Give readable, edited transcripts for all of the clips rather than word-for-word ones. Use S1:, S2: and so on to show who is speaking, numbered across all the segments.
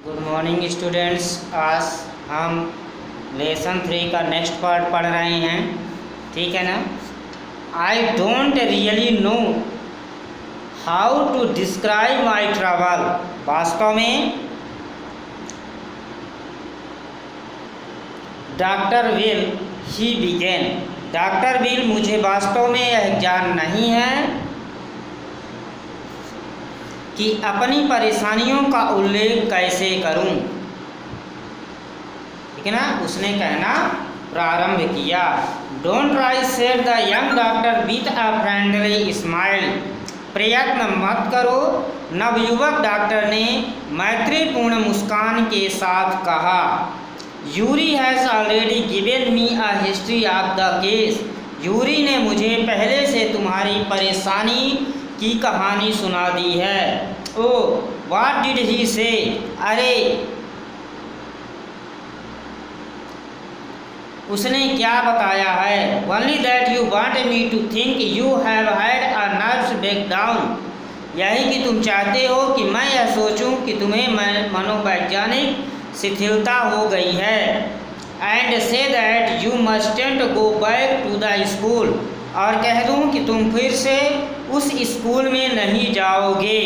S1: Good morning students. आज हम lesson 3 का नेक्स्ट पार्ट पढ़ रहे हैं, ठीक है ना। I don't really know how to describe my travel. वास्तव में doctor will he begin. Doctor will मुझे वास्तव में यह ज्ञान नहीं है कि अपनी परेशानियों का उल्लेख कैसे करूं, ठीक है ना। उसने कहना प्रारंभ किया। Don't try said the young doctor with a friendly smile. प्रयत्न मत करो, नवयुवक डॉक्टर ने मैत्रीपूर्ण मुस्कान के साथ कहा। Yuri has already given me a history of the case. Yuri ने मुझे पहले से तुम्हारी परेशानी की कहानी सुना दी है। ओ व्हाट डिड ही से। अरे उसने क्या बताया है। Only that you want me to think you have had a nervous breakdown. यही कि तुम चाहते हो कि मैं यह सोचूं कि तुम्हें मनोवैज्ञानिक शिथिलता हो गई है। And so that you mustn't go back to the school. और कह दूं कि तुम फिर से उस स्कूल में नहीं जाओगे।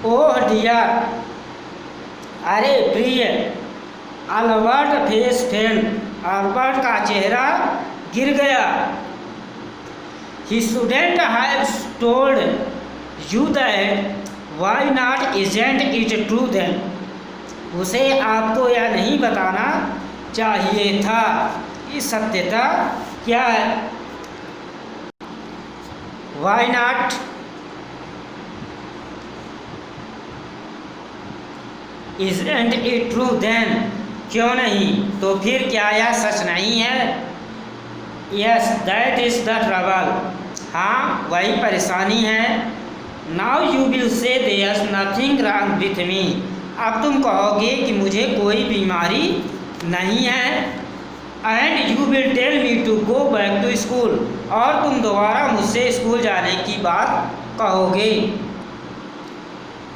S1: ओह डियर, अरे प्रिय। Albert face fail. अल्बर्ट का चेहरा गिर गया। He shouldn't have told you that. Why not isn't it true then. उसे आपको यह नहीं बताना चाहिए था। ये सत्यता क्या है। Why not isn't it true then. क्यों नहीं, तो फिर क्या यह सच नहीं है। Yes that is the trouble. हाँ वही परेशानी है। Now you will say there nothing wrong with me. अब तुम कहोगे कि मुझे कोई बीमारी नहीं है। And you will tell me to go back to school. और तुम दोबारा मुझसे स्कूल जाने की बात कहोगे।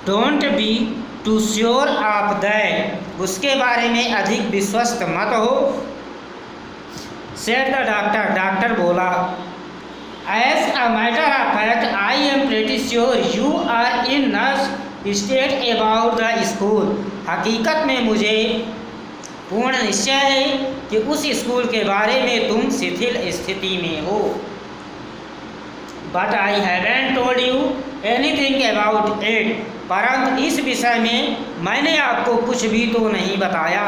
S1: Don't be too sure of that. उसके बारे में अधिक विश्वस्त मत हो। Said the doctor. डॉक्टर बोला। As a matter of fact I am pretty sure you are in nervous state about the school. हकीकत में मुझे पूर्ण निश्चय है कि उस स्कूल के बारे में तुम शिथिल स्थिति में हो। But I hadn't told you anything about it. परंतु इस विषय में मैंने आपको कुछ भी तो नहीं बताया।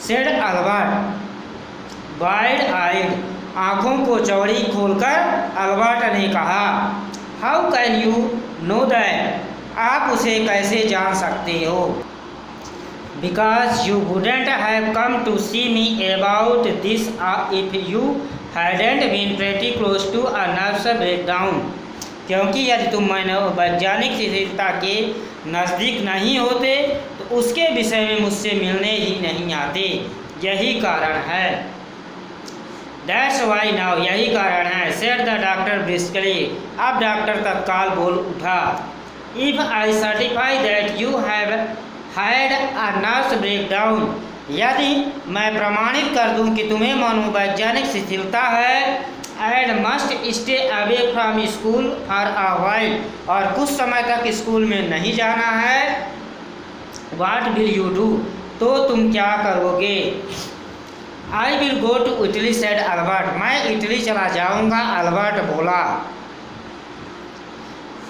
S1: Said Albert wide eyed. आँखों को चौड़ी खोलकर अल्बर्ट ने कहा। How can you know that. आप उसे कैसे जान सकते हो। Because you wouldn't have come to see me about this if you hadn't been pretty close to a nervous breakdown. क्योंकि यदि तुम मनोवैज्ञानिक शिथिलता के नज़दीक नहीं होते तो उसके विषय में मुझसे मिलने ही नहीं आते। यही कारण है। That's why now. यही कारण है। Said the doctor briskly. अब डॉक्टर तत्काल बोल उठा। If I certify that you have had a nervous breakdown. यदि मैं प्रमाणित कर दूं कि तुम्हें मनोवैज्ञानिक शिथिलता है। And must stay away from school for a while. और कुछ समय तक स्कूल में नहीं जाना है। What will you do. तो तुम क्या करोगे। I will go to Italy said Albert. मैं इटली चला जाऊंगा, अल्बर्ट बोला।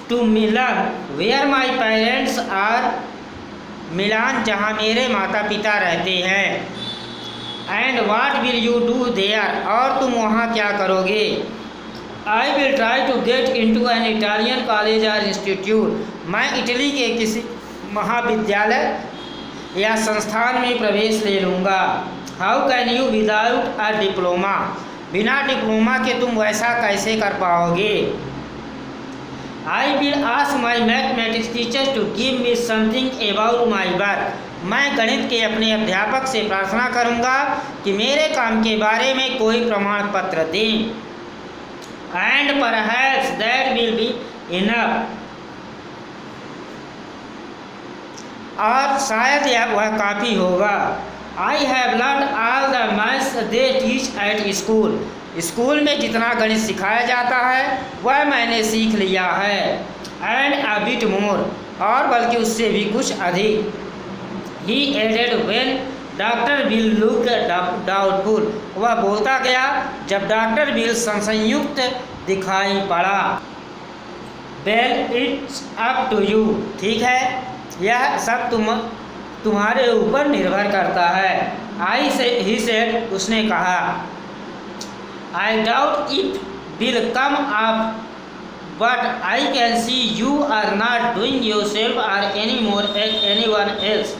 S1: To Milan where my parents are. Milan जहाँ मेरे माता पिता रहते हैं। And what will you do there. और तुम वहाँ क्या करोगे। I will try to get into an Italian college और इंस्टीट्यूट। मैं इटली के किसी महाविद्यालय या संस्थान में प्रवेश ले लूँगा। How can you without a diploma. बिना डिप्लोमा के तुम वैसा कैसे कर पाओगे। I will ask my mathematics teacher to give me something about my work. मैं गणित के अपने अध्यापक से प्रार्थना करूंगा कि मेरे काम के बारे में कोई प्रमाण पत्र दें। and perhaps that will be enough, और शायद यह वह काफ़ी होगा। I have learn all the maths they teach at school, school में जितना गणित सिखाया जाता है वह मैंने सीख लिया है। एंड अ बिट मोर, और बल्कि उससे भी कुछ अधिक। He added when doctor Bill look doubtful, वह बोलता गया जब डॉक्टर बिल संशयुक्त दिखाई पड़ा। Well it's up to you, ठीक है, यह सब तुम्हारे ऊपर निर्भर करता है। ही सेड, उसने कहा। I doubt it will come up but I can see you are not doing yourself or anyone else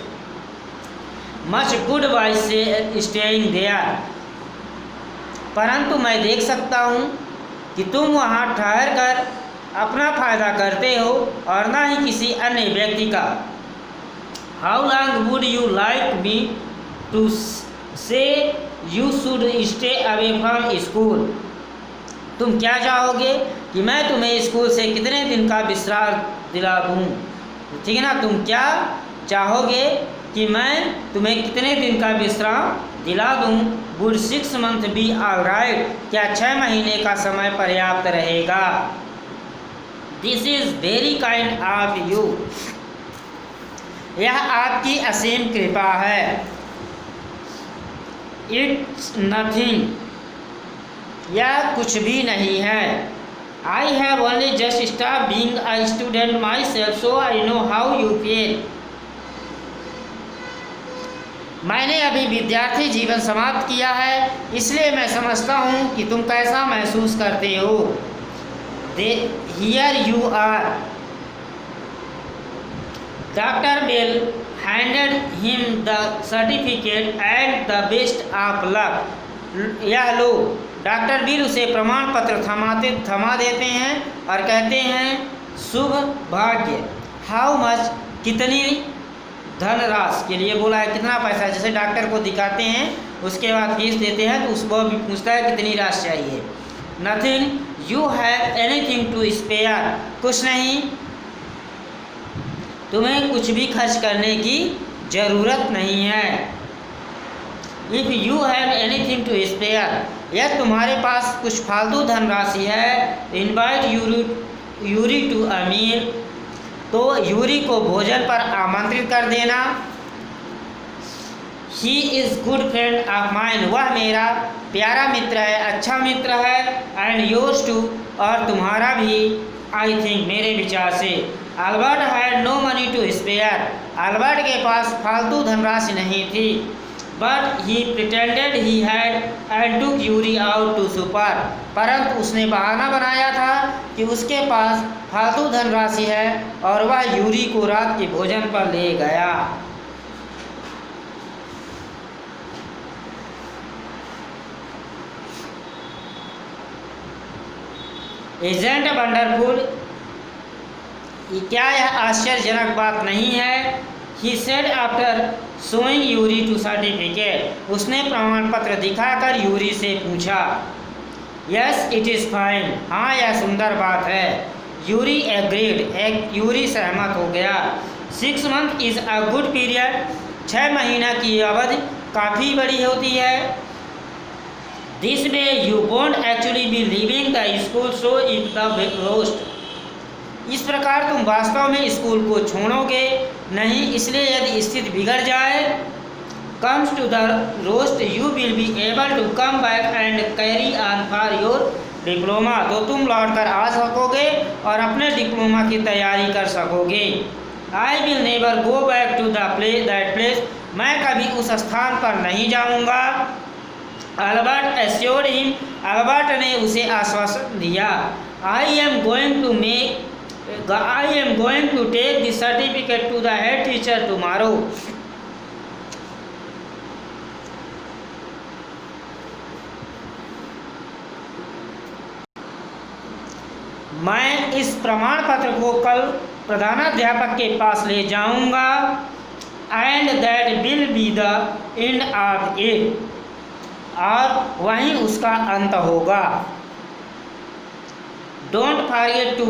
S1: much good by staying there, परंतु मैं देख सकता हूँ कि तुम वहाँ ठहर कर अपना फायदा करते हो और न ही किसी अन्य व्यक्ति का। How long would you like me to say you should stay away from school, तुम क्या चाहोगे कि मैं तुम्हें स्कूल से कितने दिन का विश्राम दिला दूँ, ठीक है ना। तुम क्या चाहोगे कि मैं तुम्हें कितने दिन का विश्राम दिला दूँ। वुड 6 months बी ऑलराइट, क्या 6 महीने का समय पर्याप्त रहेगा। This is very kind of you, यह आपकी असीम कृपा है। इट्स नथिंग, यह कुछ भी नहीं है। I have only just stop being a student my self so I know how you feel, मैंने अभी विद्यार्थी जीवन समाप्त किया है इसलिए मैं समझता हूँ कि तुम कैसा महसूस करते हो। Here you are, doctor Bell handed him the certificate and the best of luck, यह लो। डॉक्टर बिल उसे प्रमाण पत्र थमा देते हैं और कहते हैं शुभ भाग्य। हाउ मच, कितनी धनराशि के लिए बोला है, कितना पैसा, जैसे डॉक्टर को दिखाते हैं उसके बाद फीस देते हैं तो उसको भी पूछता है कितनी राशि चाहिए। Nothing you have anything to spare, कुछ नहीं, तुम्हें कुछ भी खर्च करने की ज़रूरत नहीं है। If you have anything to spare, यह तुम्हारे पास कुछ फालतू धनराशि है, invite Yuri to a meal, तो यूरी को भोजन पर आमंत्रित कर देना। He is good friend of mine, वह मेरा प्यारा मित्र है, अच्छा मित्र है। एंड योर्स टू, और तुम्हारा भी, आई थिंक, मेरे विचार से। Albert had no money to spare, Albert के पास फालतू धनराशि नहीं थी। But he pretended he had and took Yuri out to supper, परंतु उसने बहाना बनाया था कि उसके पास फालतू धनराशि है और वह यूरी को रात के भोजन पर ले गया। इज़न्ट वंडरफुल, क्या यह आश्चर्यजनक बात नहीं है। He said after showing Yuri to certificate, उसने प्रमाण पत्र दिखाकर यूरी से पूछा। यस इट इज़ फाइन, हाँ यह सुंदर बात है। यूरी एग्रीड, यूरी सहमत हो गया। 6 months is a good period, 6 महीना की अवधि काफ़ी बड़ी होती है। This way you won't actually be leaving the school so if the roast, इस प्रकार तुम वास्तव में स्कूल को छोड़ोगे नहीं, इसलिए यदि स्थिति बिगड़ जाए, comes to the worst you will be able to come back and carry on for your diploma, तो तुम लौट कर आ सकोगे और अपने डिप्लोमा की तैयारी कर सकोगे। I will never go back to that place, मैं कभी उस स्थान पर नहीं जाऊंगा। अल्बर्ट एश्योर्ड हिम, अल्बर्ट ने उसे आश्वासन दिया। I am going to take the certificate to the head teacher tomorrow, मैं इस प्रमाण पत्र को कल प्रधानाध्यापक के पास ले जाऊंगा। And that will be the end of it, और वहीं उसका अंत होगा। Don't forget to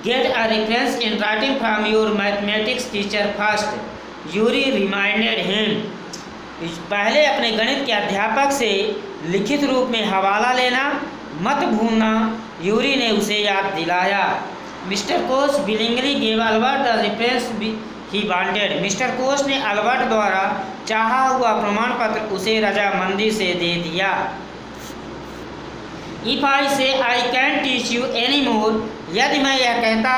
S1: get a reference in writing from your mathematics teacher first, Yuri reminded him. पहले अपने गणित के अध्यापक से लिखित रूप में हवाला लेना मत भूलना, यूरी ने उसे याद दिलाया। Mister coach willingly gave Albert the reference he wanted. Mister coach ने अल्बर्ट द्वारा चाहा हुआ प्रमाण पत्र उसे रजामंदी से दे दिया। इफ आई से I can teach you any more, यदि मैं यह कहता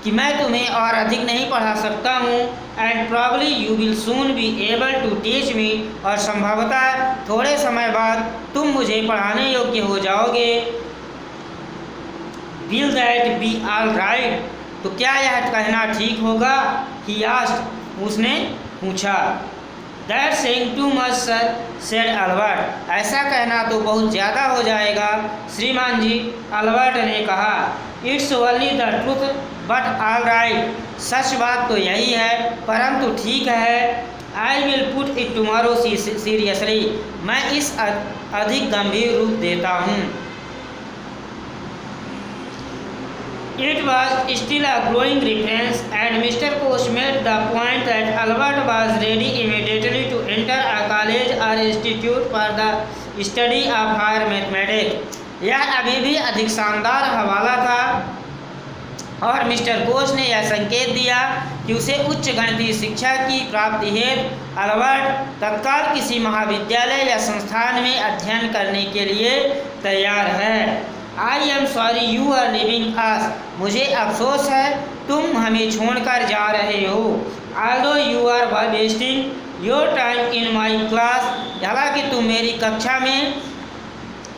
S1: कि मैं तुम्हें और अधिक नहीं पढ़ा सकता हूँ, and probably you will soon be able to teach me, और संभवतः थोड़े समय बाद तुम मुझे पढ़ाने योग्य हो जाओगे, will that be all right, तो क्या यह कहना ठीक होगा? ही आस्क्ड, उसने पूछा। That saying too much sir, said Albert, ऐसा कहना तो बहुत ज़्यादा हो जाएगा श्रीमान जी, अल्बर्ट ने कहा। It's only the truth but all right, सच बात तो यही है परंतु ठीक है। I will put it tomorrow seriously, मैं इस अधिक गंभीर रूप देता हूँ। It was still a growing reference, and Mr. Koch made the point that Albert was ready immediately to enter a college or institute for the study of higher mathematics. यह अभी भी अधिक शानदार हवाला था और मिस्टर कोच ने यह संकेत दिया कि उसे उच्च गणितीय शिक्षा की प्राप्ति हेतु अल्बर्ट तत्काल किसी महाविद्यालय या संस्थान में अध्ययन करने के लिए तैयार है। I am sorry you are leaving us, मुझे अफसोस है तुम हमें छोड़कर जा रहे हो। Although you are wasting your time in my class, हालांकि तुम मेरी कक्षा में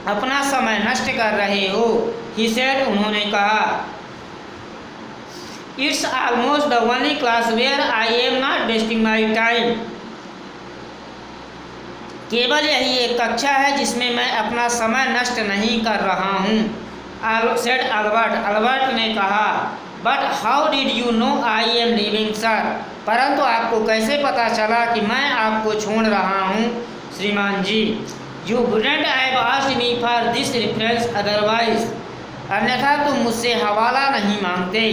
S1: अपना समय नष्ट कर रहे हो। ही सेड, उन्होंने कहा। It's almost the only class where I am not wasting my time, केवल यही एक कक्षा है जिसमें मैं अपना समय नष्ट नहीं कर रहा हूँ। सेड अल्बर्ट, अल्बर्ट ने कहा। But how did you know I am living sir, परंतु आपको कैसे पता चला कि मैं आपको छोड़ रहा हूँ श्रीमान ji. You wouldn't have asked me for this reference otherwise, अन्यथा तुम मुझसे हवाला नहीं मांगते।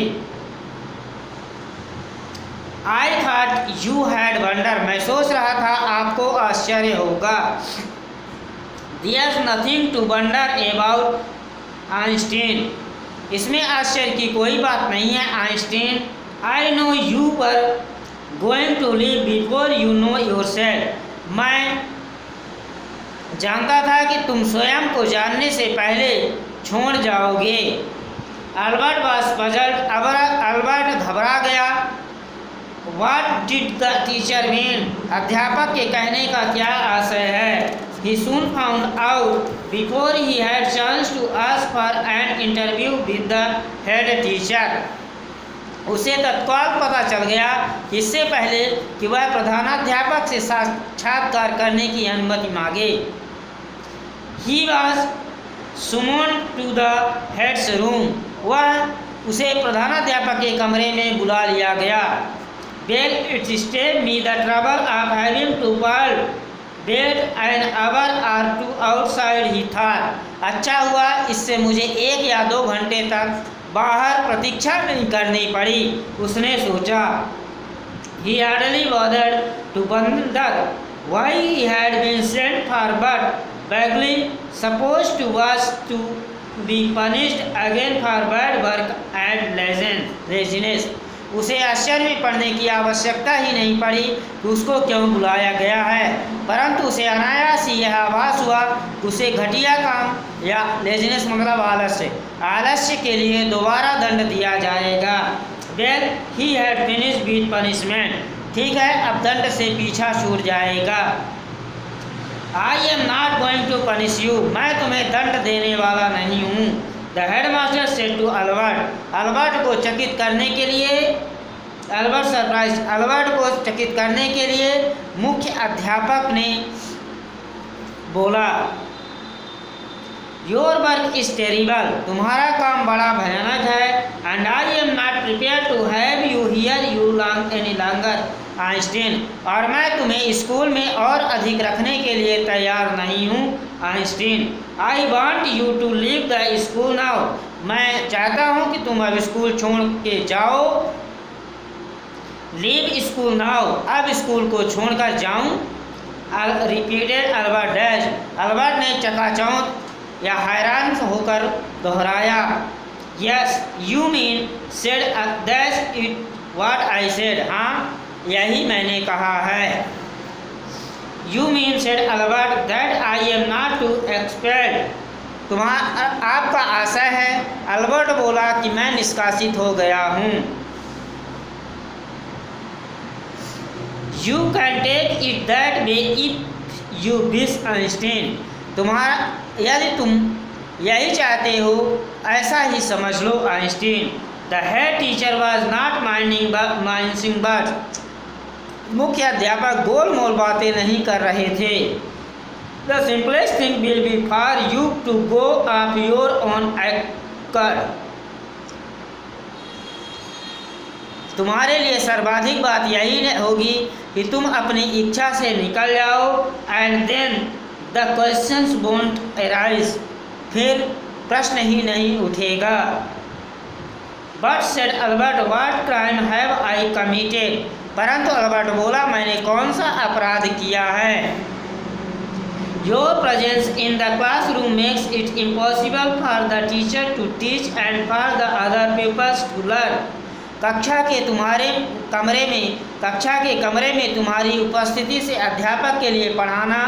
S1: I thought you had wonder, मैं सोच रहा था आपको आश्चर्य होगा। There's nothing to wonder about Einstein, इसमें आश्चर्य की कोई बात नहीं है Einstein. I know you were going to leave before you know yourself, मैं जानता था कि तुम स्वयं को जानने से पहले छोड़ जाओगे। अल्बर्ट वाज पजल्ड, अल्बर्ट घबरा गया। What did the teacher mean? अध्यापक के कहने का क्या आशय है? He soon found out before he had chance to ask for an interview with the head teacher. उसे तत्काल पता चल गया इससे पहले कि वह प्रधानाध्यापक से साक्षात्कार करने की अनुमति मांगे। He was summoned to the head's room. उसे प्रधानाध्यापक के कमरे में बुला लिया गया। Well, it saved me the trouble of having to wait an hour or two outside, he thought. अच्छा हुआ इससे मुझे 1 या 2 घंटे तक बाहर प्रतीक्षा नहीं करनी पड़ी, उसने सोचा। He hardly bothered to wonder why he had been sent for, but vaguely supposed to be punished again for bad work and laziness. उसे आश्चर्य में पड़ने की आवश्यकता ही नहीं पड़ी कि उसको क्यों बुलाया गया है, परंतु उसे अनायास ही यह आभास हुआ कि उसे घटिया काम या लेजिनेस मतलब आलस्य के लिए दोबारा दंड दिया जाएगा। Well he had finished with punishment, ठीक है अब दंड से पीछा छूट जाएगा। I am not going to punish you, मैं तुम्हें दंड देने वाला नहीं हूँ। The headmaster said to Albert, Albert को चकित करने के लिए मुख्य अध्यापक ने बोला। योर वर्क इज टेरिबल, तुम्हारा काम बड़ा भयानक है। And I am not prepare to have you here any longer Einstein, और मैं तुम्हें स्कूल में और अधिक रखने के लिए तैयार नहीं हूँ Einstein. I want you to leave the school now, मैं चाहता हूँ कि तुम अब स्कूल छोड़ के जाओ। लीव स्कूल नाउ, अब स्कूल को छोड़कर जाऊँ। रिपीटेड अल्बर्ट डैश, अल्बर्ट ने चकाचौंध या हैरान होकर दोहराया। Yes you mean said that's it what I said, हाँ यही मैंने कहा है। You mean said Albert that I am not to expelled, आपका आशय है, अल्बर्ट बोला, कि मैं निष्कासित हो गया हूँ। You can take it that way if you wish Einstein, यदि तुम यही चाहते हो ऐसा ही समझ लो Einstein. The head teacher was not minding but, मुख्य अध्यापक गोल मोल बातें नहीं कर रहे थे। The simplest thing will be for you to go of your own act, तुम्हारे लिए सर्वाधिक बात यही होगी कि तुम अपनी इच्छा से निकल जाओ। And then the questions won't arise, फिर प्रश्न ही नहीं उठेगा। But said Albert what crime have I committed, परंतु अल्बर्ट बोला, मैंने कौन सा अपराध किया है। Your presence in the classroom makes it impossible for the teacher to teach and for the other peoples to learn, कक्षा के कमरे में तुम्हारी उपस्थिति से अध्यापक के लिए पढ़ाना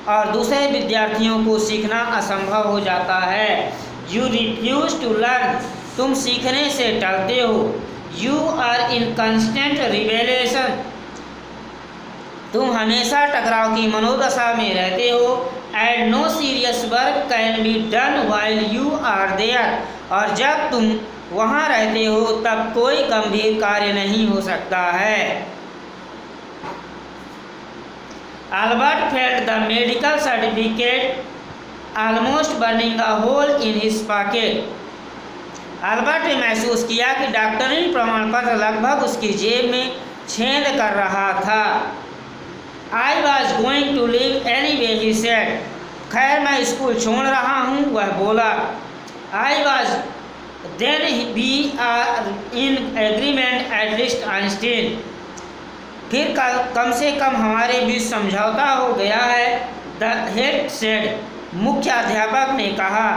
S1: और दूसरे विद्यार्थियों को सीखना असंभव हो जाता है। यू रिफ्यूज टू लर्न, तुम सीखने से टलते हो। You are in constant rebellion, तुम हमेशा टकराव की मनोदशा में रहते हो। And no serious work can be done while you are there, और जब तुम वहाँ रहते हो तब कोई गंभीर कार्य नहीं हो सकता है। Albert felt the medical certificate almost burning a hole in his pocket, Albert ने महसूस किया कि डॉक्टरी प्रमाण पत्र लगभग उसकी जेब में छेद कर रहा था। I was going to leave anyway he said, खैर मैं स्कूल छोड़ रहा हूँ, वह बोला। I was then we are in agreement at least Einstein, फिर कम से कम हमारे बीच समझौता हो गया है। द हेड सेड, मुख्य अध्यापक ने कहा।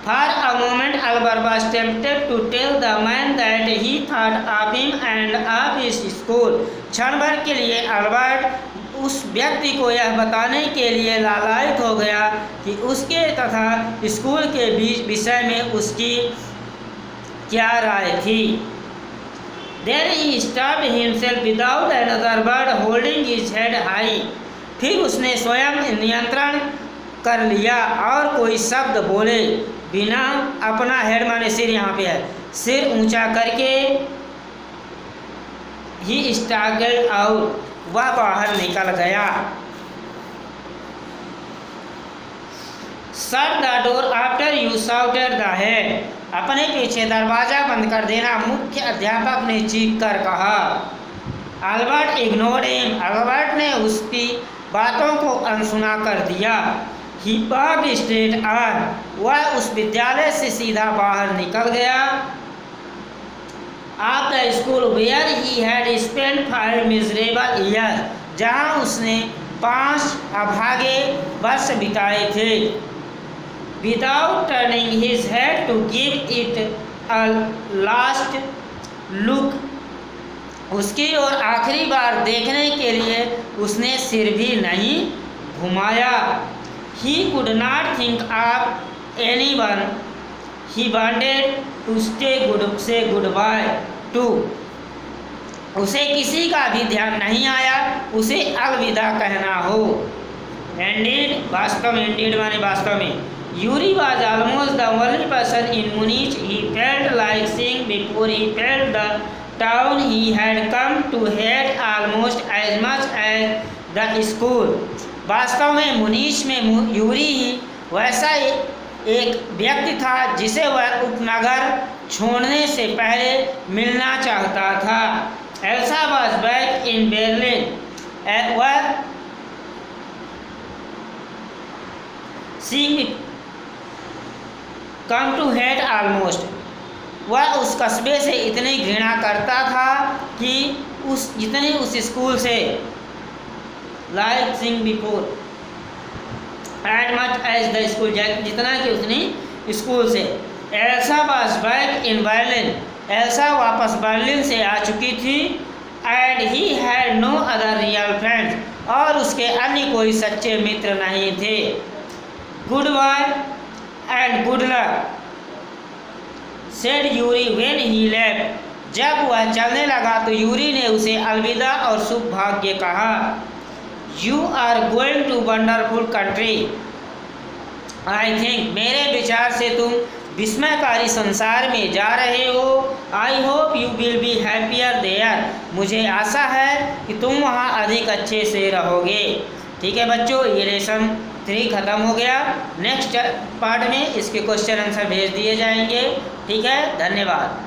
S1: For a moment Albert was tempted to tell the man that he thought of him and of his school, क्षण भर के लिए अल्बर्ट उस व्यक्ति को यह बताने के लिए लालायित हो गया कि उसके तथा स्कूल के बीच विषय में उसकी क्या राय थी। Then he stopped himself without another word, holding his head high. फिर उसने स्वयं नियंत्रण कर लिया और कोई शब्द बोले बिना, अपना हेड माने सिर, यहाँ पे है, सिर ऊंचा करके। He staggered out, वह बाहर निकल गया। Shut the door after you, shouted the head. अपने पीछे दरवाज़ा बंद कर देना, मुख्य अध्यापक ने चीख कर कहा। अल्बर्ट इग्नोर्ड हिम, अल्बर्ट ने उसकी बातों को अनसुना कर दिया। ही वॉक्ड स्ट्रेट ऑन, वह उस विद्यालय से सीधा बाहर निकल गया। Of the school where he had spent 5 miserable year, जहाँ उसने 5 अभागे वर्ष बिताए थे। Without turning his head to give it a last look, उसकी ओर आखिरी बार देखने के लिए उसने सिर भी नहीं घुमाया। He could not think of anyone he wanted to say goodbye to, उसे किसी का भी ध्यान नहीं आया उसे अलविदा कहना हो। Indeed, वास्तव में, indeed माने वास्तव में, Yuri was almost the only person in Munich he felt like seeing before he felt the town he had come to hate almost as much as the school. वास्तव में मुनीच में यूरी ही वैसा एक व्यक्ति था जिसे वह उपनगर छोड़ने से पहले मिलना चाहता था। Elsa was back in Berlin. वह कम टू हेट ऑलमोस्ट, वह उस कस्बे से इतनी घृणा करता था कि उस स्कूल से, like sing before as much as the school, जितना कि उसने स्कूल से। Elsa was back in Berlin, Elsa वापस बर्लिन से आ चुकी थी। And he had no other real friends, और उसके अन्य कोई सच्चे मित्र नहीं थे। Good bye and good luck said Yuri when he left, जब वह चलने लगा तो यूरी ने उसे अलविदा और शुभ भाग्य कहा। You are going to wonderful country, I think, मेरे विचार से तुम विस्मयकारी संसार में जा रहे हो। I hope you will be happier there, मुझे आशा है कि तुम वहाँ अधिक अच्छे से रहोगे। ठीक है बच्चों, ये लेसन 3 ख़त्म हो गया। नेक्स्ट पार्ट में इसके क्वेश्चन आंसर भेज दिए जाएंगे। ठीक है, धन्यवाद।